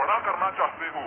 बड़ा करना चाहते हो,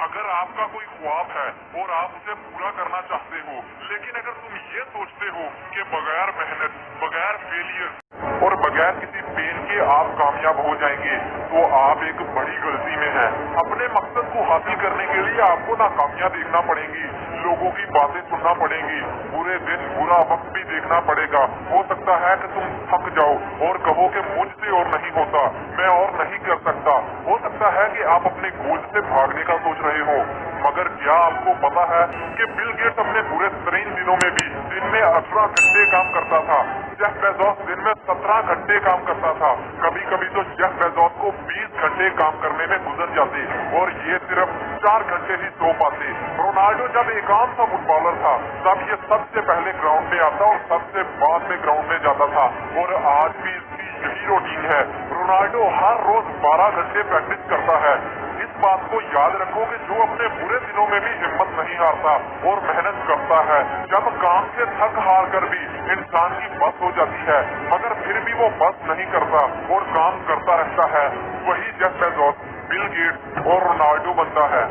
अगर आपका कोई ख्वाब है और आप उसे पूरा करना चाहते हो, लेकिन अगर तुम ये सोचते हो कि बगैर मेहनत, बगैर फेलियर और बगैर किसी पेन के आप कामयाब हो जाएंगे, तो आप एक बड़ी गलती में हैं। अपने मकसद को हासिल करने के लिए आपको नाकामियां देखना पड़ेंगी, लोगों की बातें सुनना पड़ेंगी, बुरे दिन बुरा वक्त भी देखना पड़ेगा। हो सकता है कि तुम थक जाओ और कहो कि मुझसे और नहीं होता, मैं और नहीं कर सकता। हो सकता है कि आप अपने गोल से भागने का सोच रहे हो, मगर क्या आपको पता है कि बिल गेट्स अपने पूरे 3 दिनों में भी दिन में 18 घंटे काम करता था। जेफ बेजोस दिन में 17 घंटे काम करता था। कभी कभी तो जेफ बेजोस को 20 घंटे काम करने में गुजर जाते और ये सिर्फ 4 घंटे ही सो पाते। रोनाल्डो जब एक आम सा फुटबॉलर था तब ये सबसे पहले ग्राउंड में आता और सबसे बाद में ग्राउंड में जाता था, और आज भी इसकी यही रूटीन है। रोनाल्डो हर रोज 12 घंटे प्रैक्टिस करता है। इस बात को याद रखो कि जो अपने बुरे दिनों में भी हिम्मत नहीं हारता और मेहनत करता है, जब काम से थक हार कर भी इंसान की बस हो जाती है मगर फिर भी वो बस नहीं करता और काम करता रहता है, वही जेफ बेजोस, बिल गेट्स और रोनाल्डो बनता है।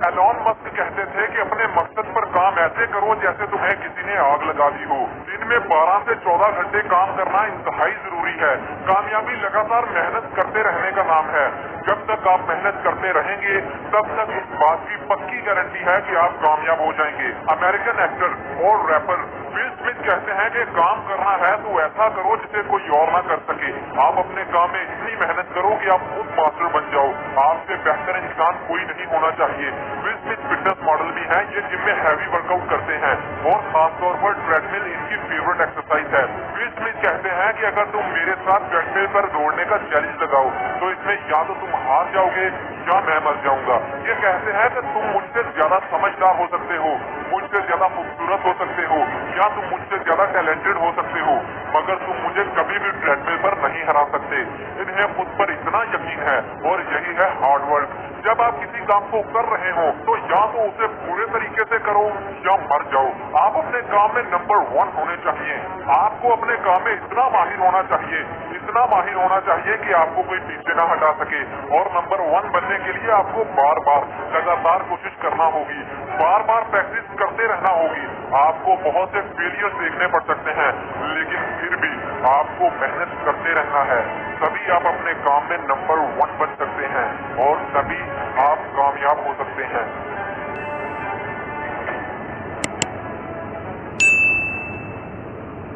एलॉन मस्क कहते थे कि अपने मकसद पर काम ऐसे करो जैसे तुम्हें किसी ने आग लगा दी हो। दिन में 12 से 14 घंटे काम करना इंतहाई जरूरी है। कामयाबी लगातार मेहनत करते रहने का नाम है। जब तक आप मेहनत करते रहेंगे तब तक इस बात की पक्की गारंटी है कि आप कामयाब हो जाएंगे। अमेरिकन एक्टर और रैपर विल स्मिथ कहते हैं कि काम करना है तो ऐसा करो जिसे कोई और ना कर सके। आप अपने काम में इतनी मेहनत करो कि आप खुद मास्टर बन जाओ। आपसे बेहतर इंसान कोई नहीं होना चाहिए। विल स्मिथ फिटनेस मॉडल भी हैं। ये जिम में हैवी वर्कआउट करते हैं और खासतौर पर ट्रेडमिल इनकी फेवरेट एक्सरसाइज है। विल स्मिथ कहते हैं कि अगर तुम मेरे साथ ट्रेडमिल पर दौड़ने का चैलेंज लगाओ तो इसमें या तो तुम हार जाओगे या मैं मर जाऊंगा। ये कहते हैं कि तुम मुझसे ज्यादा समझदार हो सकते हो, मुझसे ज्यादा खूबसूरत हो सकते हो या तुम मुझसे ज्यादा टैलेंटेड हो सकते हो, मगर तुम मुझे कभी भी ट्रेडमिल पर नहीं हरा सकते। इन्हें खुद पर इतना यकीन है और यही है हार्ड वर्क। जब आप किसी काम को कर रहे हो तो या तो उसे पूरे तरीके से करो या मर जाओ। आप अपने काम में नंबर 1 होने चाहिए। आपको अपने काम में इतना माहिर होना चाहिए, इतना माहिर होना चाहिए कि आपको कोई पीछे ना हटा सके। और नंबर 1 बनने के लिए आपको बार बार लगातार कोशिश करना होगी, बार बार प्रैक्टिस करते रहना होगी। आपको बहुत से फेलियर देखने पड़ सकते हैं, लेकिन फिर भी आपको मेहनत करते रहना है। तभी आप अपने काम में नंबर 1 बन सकते हैं और तभी आप कामयाब हो सकते हैं।